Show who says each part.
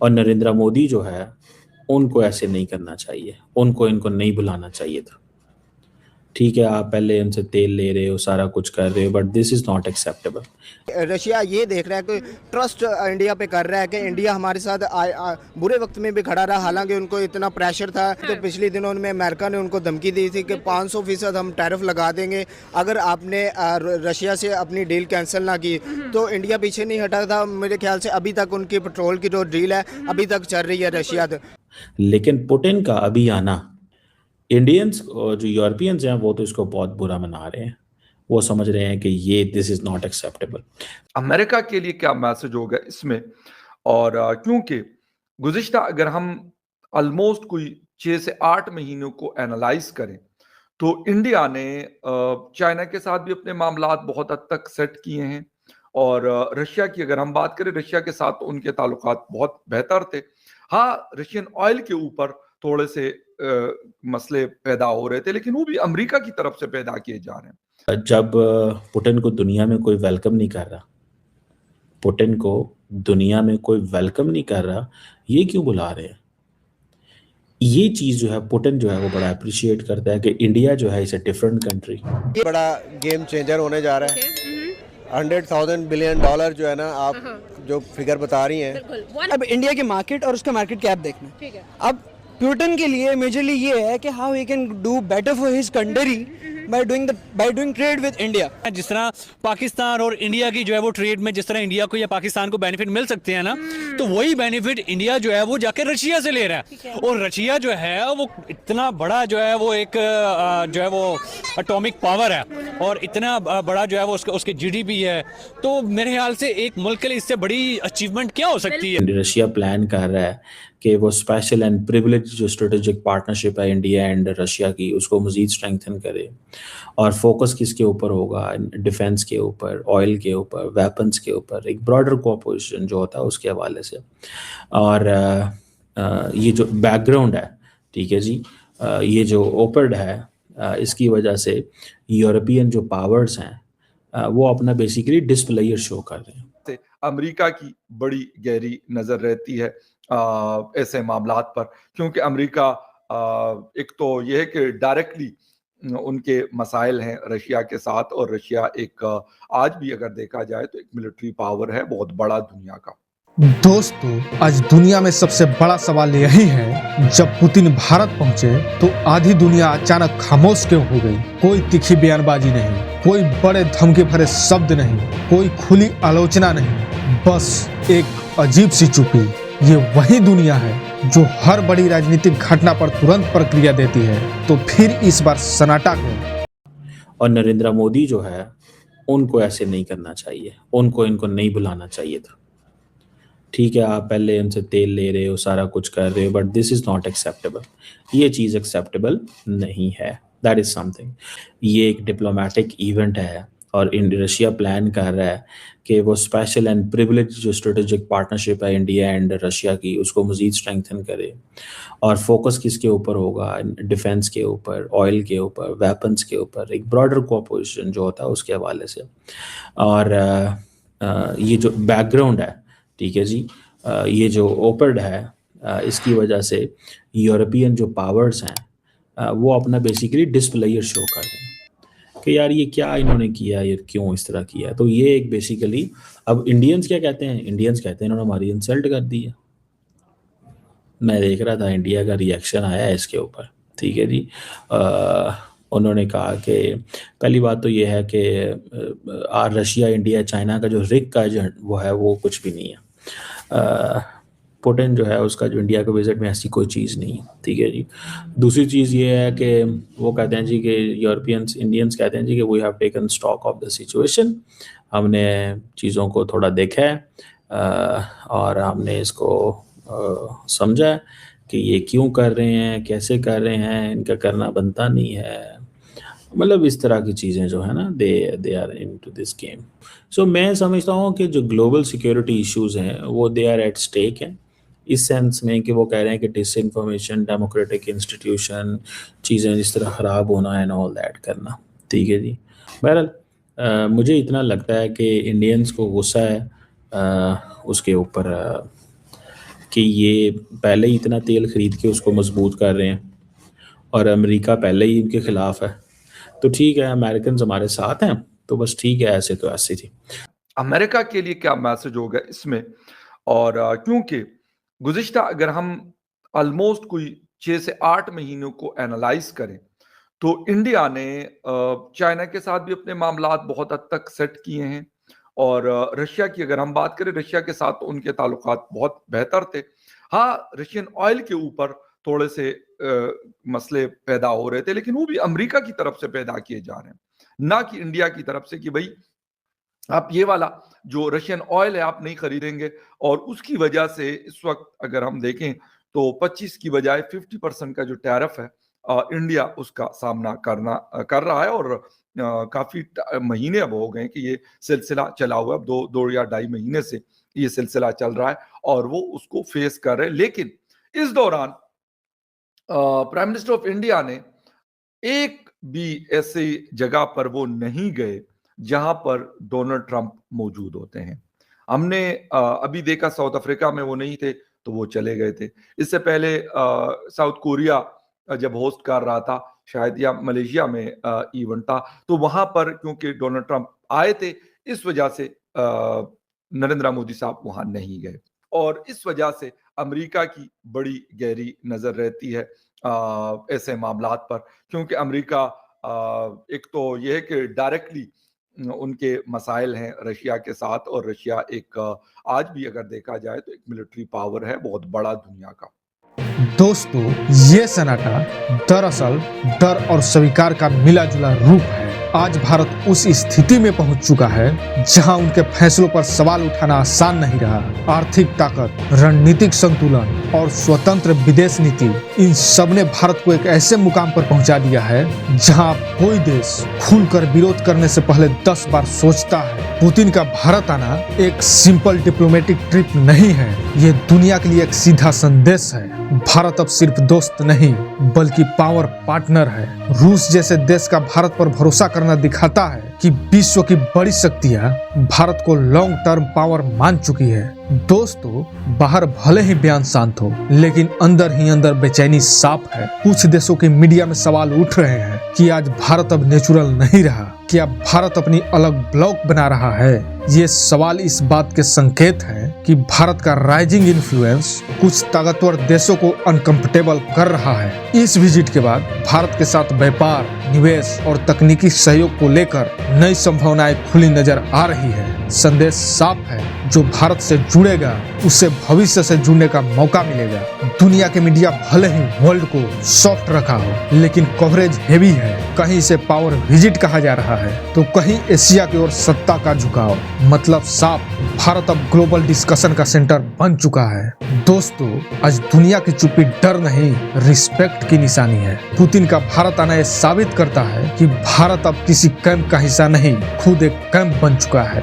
Speaker 1: और नरेंद्र मोदी जो है उनको ऐसे नहीं करना चाहिए, उनको इनको नहीं बुलाना चाहिए था। ठीक है, आप पहले उनसे तेल ले रहे हो, सारा कुछ कर रहे हो, but this is not acceptable.
Speaker 2: Russia ये देख रहा है कि ट्रस्ट इंडिया पे कर रहा है कि इंडिया हमारे साथ बुरे वक्त में भी खड़ा रहा, हालांकि उनको इतना प्रेशर था। तो पिछले दिनों में अमेरिका ने उनको धमकी दी थी कि 500% हम टैरिफ लगा देंगे अगर आपने रशिया से अपनी डील कैंसिल ना की। तो इंडिया पीछे नहीं हटा था। मेरे ख्याल से अभी तक उनकी पेट्रोल की जो डील है अभी तक चल रही है रशिया से।
Speaker 1: लेकिन पुतिन का अभी आना, इंडियंस और जो यूरोपियंस हैं वो तो इसको बहुत बुरा मना रहे हैं। वो समझ रहे हैं कि ये this is not acceptable.
Speaker 3: America के लिए क्या मैसेज होगा इसमें? और क्योंकि गुज़िश्ता अगर हम ऑलमोस्ट कोई 6 से 8 महीनों को एनालाइज करें तो इंडिया ने चाइना के साथ भी अपने मामलात बहुत हद तक सेट किए हैं। और रशिया की अगर हम बात करें, रशिया के साथ तो उनके ताल्लुकात बहुत बेहतर थे। हाँ, रशियन ऑयल के ऊपर थोड़े से मसले पैदा हो रहे थे, लेकिन वो भी अमेरिका की तरफ से पैदा किए जा रहे हैं।
Speaker 1: जब पुतिन को दुनिया में कोई वेलकम नहीं कर रहा, पुतिन को दुनिया में कोई वेलकम नहीं कर रहा, ये क्यों बुला रहे हैं? ये चीज जो है पुतिन जो है वो बड़ा अप्रिशिएट करता है कि इंडिया जो है इस अ डिफरेंट कंट्री।
Speaker 2: ये बड़ा गेम चेंजर होने जा रहा है। 100,000 बिलियन डॉलर जो है ना, आप जो फिगर बता रही हैं।
Speaker 4: अब इंडिया की मार्केट और उसका मार्केट कैप देखना ठीक है। अब प्यूटन के लिए मेजरली ये है कि how he can do better for his country by doing trade with India.
Speaker 5: जिस तरह पाकिस्तान और इंडिया की जो है वो ट्रेड में जिस तरह इंडिया को या पाकिस्तान को बेनिफिट मिल सकते हैं ना, तो वही बेनिफिट इंडिया जो है वो जाके रशिया से ले रहा है। और रशिया जो है वो इतना बड़ा जो है वो एक जो है वो एटॉमिक पावर है और इतना बड़ा जो है वो उसके जीडीपी है। तो मेरे ख्याल से एक मुल्क के लिए इससे बड़ी अचीवमेंट क्या हो सकती है?
Speaker 1: रशिया प्लान कर रहा है कि वो स्पेशल एंड प्रिविलेज जो स्ट्रेटेजिक पार्टनरशिप है इंडिया एंड रशिया की, उसको मजीद स्ट्रेंथन करे। और फोकस किसके ऊपर होगा? डिफेंस के ऊपर, ऑयल के ऊपर, वेपन्स के ऊपर, एक ब्रॉडर कोऑपरेशन जो होता है उसके हवाले से। और ये जो बैकग्राउंड है, ठीक है जी, ये जो ओपर्ड है, इसकी वजह से यूरोपियन जो पावर्स हैं वो अपना बेसिकली डिस्प्लेयर शो कर रहे हैं।
Speaker 3: अमेरिका की बड़ी गहरी नजर रहती है ऐसे मामलात पर, क्योंकि अमेरिका एक तो यह है कि डायरेक्टली उनके मसाइल हैं रशिया के साथ, और रशिया एक आज भी अगर देखा जाए तो एक मिलिट्री पावर है बहुत बड़ा दुनिया का।
Speaker 6: दोस्तों, आज दुनिया में सबसे बड़ा सवाल यही है, जब पुतिन भारत पहुंचे तो आधी दुनिया अचानक खामोश क्यों हो गई? कोई तीखी बयानबाजी नहीं, कोई बड़े धमकी भरे शब्द नहीं, कोई खुली आलोचना नहीं, बस एक अजीब सी चुप्पी। ये वही दुनिया है जो हर बड़ी राजनीतिक घटना पर तुरंत प्रतिक्रिया देती है, तो फिर इस बार सन्नाटा क्यों?
Speaker 1: और नरेंद्र मोदी जो है उनको ऐसे नहीं करना चाहिए, उनको इनको नहीं बुलाना चाहिए था। ठीक है, आप पहले उनसे तेल ले रहे हो, सारा कुछ कर रहे हो, but this is not acceptable. ये चीज़ एक्सेप्टेबल नहीं है, दैट इज समथिंग। ये एक डिप्लोमेटिक इवेंट है और रशिया प्लान कर रहा है कि वो स्पेशल एंड प्रिविलेज जो स्ट्रेटेजिक पार्टनरशिप है इंडिया एंड रशिया की, उसको मजीद स्ट्रेंथन करे। और फोकस किसके ऊपर होगा? डिफेंस के ऊपर, ऑयल के ऊपर, वेपन्स के ऊपर, एक ब्रॉडर कोऑपरेशन जो होता है उसके हवाले से। और ये जो बैकग्राउंड है, ठीक है जी, ये जो ओपर्ड है, इसकी वजह से यूरोपियन जो पावर्स हैं वो अपना बेसिकली डिस्प्लेयर शो कर रहे हैं कि यार ये क्या इन्होंने किया, ये क्यों इस तरह किया। तो ये एक बेसिकली, अब इंडियंस क्या कहते हैं? इंडियंस कहते हैं इन्होंने हमारी इंसल्ट कर दी है। मैं देख रहा था इंडिया का रिएक्शन आया है इसके ऊपर, ठीक है जी। उन्होंने कहा कि पहली बात तो ये है कि रशिया, इंडिया, चाइना का जो रिक का जो वो है वो कुछ भी नहीं है। पुतिन जो है उसका जो इंडिया के विजिट में ऐसी कोई चीज़ नहीं है, ठीक है जी। दूसरी चीज़ ये है कि वो कहते हैं जी कि यूरोपियंस, इंडियंस कहते हैं जी कि we have taken stock of the situation, हमने चीज़ों को थोड़ा देखा है और हमने इसको समझा है कि ये क्यों कर रहे हैं, कैसे कर रहे हैं, इनका करना बनता नहीं है। मतलब इस तरह की चीज़ें जो है ना, they are into this game. So मैं समझता हूँ कि जो ग्लोबल सिक्योरिटी इश्यूज हैं वो दे आर एट स्टेक हैं, इस सेंस में कि वो कह रहे हैं कि डिसइंफॉर्मेशन, डेमोक्रेटिक इंस्टीट्यूशन, चीज़ें इस तरह ख़राब होना एंड ऑल दैट करना, ठीक है जी। बहरहाल मुझे इतना लगता है कि इंडियंस को गुस्सा है उसके ऊपर कि ये पहले ही इतना तेल खरीद के उसको मजबूत कर रहे हैं और अमेरिका पहले ही इनके खिलाफ है। तो ठीक है, अमेरिकन हमारे साथ हैं तो बस ठीक है, ऐसे तो ऐसी थी।
Speaker 3: अमेरिका के लिए क्या मैसेज होगा इसमें, और क्योंकि गुज़िश्ता अगर हम ऑलमोस्ट कोई 6 से 8 महीनों को एनालाइज करें तो इंडिया ने चाइना के साथ भी अपने मामलात बहुत हद तक सेट किए हैं, और रशिया की अगर हम बात करें, रशिया के साथ तो उनके ताल्लुकात बहुत बेहतर थे। हाँ, रशियन ऑयल के ऊपर थोड़े से मसले पैदा हो रहे थे, लेकिन वो भी अमेरिका की तरफ से पैदा किए जा रहे हैं, ना कि इंडिया की तरफ से कि भाई आप ये वाला जो रशियन ऑयल है आप नहीं खरीदेंगे। और उसकी वजह से इस वक्त अगर हम देखें तो 25 की बजाय 50% का जो टैरिफ है इंडिया उसका सामना कर रहा है, और काफी महीने अब हो गए कि ये सिलसिला चला हुआ है। अब 2 या 2.5 महीने से ये सिलसिला चल रहा है और वो उसको फेस कर रहे हैं। लेकिन इस दौरान प्राइम मिनिस्टर ऑफ इंडिया ने एक भी ऐसी जगह पर वो नहीं गए जहां पर डोनाल्ड ट्रंप मौजूद होते हैं। हमने अभी देखा साउथ अफ्रीका में वो नहीं थे तो वो चले गए थे। इससे पहले साउथ कोरिया जब होस्ट कर रहा था शायद, या मलेशिया में इवेंट था, तो वहां पर क्योंकि डोनाल्ड ट्रंप आए थे इस वजह से नरेंद्र मोदी साहब वहां नहीं गए, और इस वजह से अमेरिका की बड़ी गहरी नजर रहती है ऐसे मामलात पर, क्योंकि अमेरिका एक तो यह है कि डायरेक्टली उनके मसाइल हैं रशिया के साथ, और रशिया एक आज भी अगर देखा जाए तो एक मिलिट्री पावर है बहुत बड़ा दुनिया का।
Speaker 6: दोस्तों, ये सन्नाटा दरअसल डर और स्वीकार का मिला जुला रूप है। आज भारत उस स्थिति में पहुंच चुका है जहां उनके फैसलों पर सवाल उठाना आसान नहीं रहा। आर्थिक ताकत, रणनीतिक संतुलन और स्वतंत्र विदेश नीति, इन सब ने भारत को एक ऐसे मुकाम पर पहुंचा दिया है जहां कोई देश खुलकर विरोध करने से पहले 10 बार सोचता है। पुतिन का भारत आना एक सिंपल डिप्लोमेटिक ट्रिप नहीं है, ये दुनिया के लिए एक सीधा संदेश है। भारत अब सिर्फ दोस्त नहीं बल्कि पावर पार्टनर है। रूस जैसे देश का भारत पर भरोसा करना दिखाता है कि विश्व की बड़ी शक्तियां भारत को लॉन्ग टर्म पावर मान चुकी है। दोस्तों, बाहर भले ही बयान शांत हो लेकिन अंदर ही अंदर बेचैनी साफ है। कुछ देशों की मीडिया में सवाल उठ रहे हैं कि आज भारत अब नेचुरल नहीं रहा, क्या भारत अपनी अलग ब्लॉक बना रहा है। ये सवाल इस बात के संकेत हैं कि भारत का राइजिंग इन्फ्लुएंस कुछ ताकतवर देशों को अनकंफर्टेबल कर रहा है। इस विजिट के बाद भारत के साथ व्यापार, निवेश और तकनीकी सहयोग को लेकर नई संभावनाएं खुली नजर आ रही है। संदेश साफ है, जो भारत से जुड़ेगा उसे भविष्य से जुड़ने का मौका मिलेगा। दुनिया के मीडिया भले ही वर्ल्ड को सॉफ्ट रखा हो लेकिन कवरेज हेवी है। कहीं इसे पावर विजिट कहा जा रहा है तो कहीं एशिया की ओर सत्ता का झुकाव। मतलब साफ, भारत अब ग्लोबल डिस्कशन का सेंटर बन चुका है। दोस्तों, आज दुनिया की चुप्पी डर नहीं रिस्पेक्ट की निशानी है। पुतिन का भारत आना यह साबित करता है कि भारत अब किसी कैंप का हिस्सा नहीं, खुद एक कैंप बन चुका है।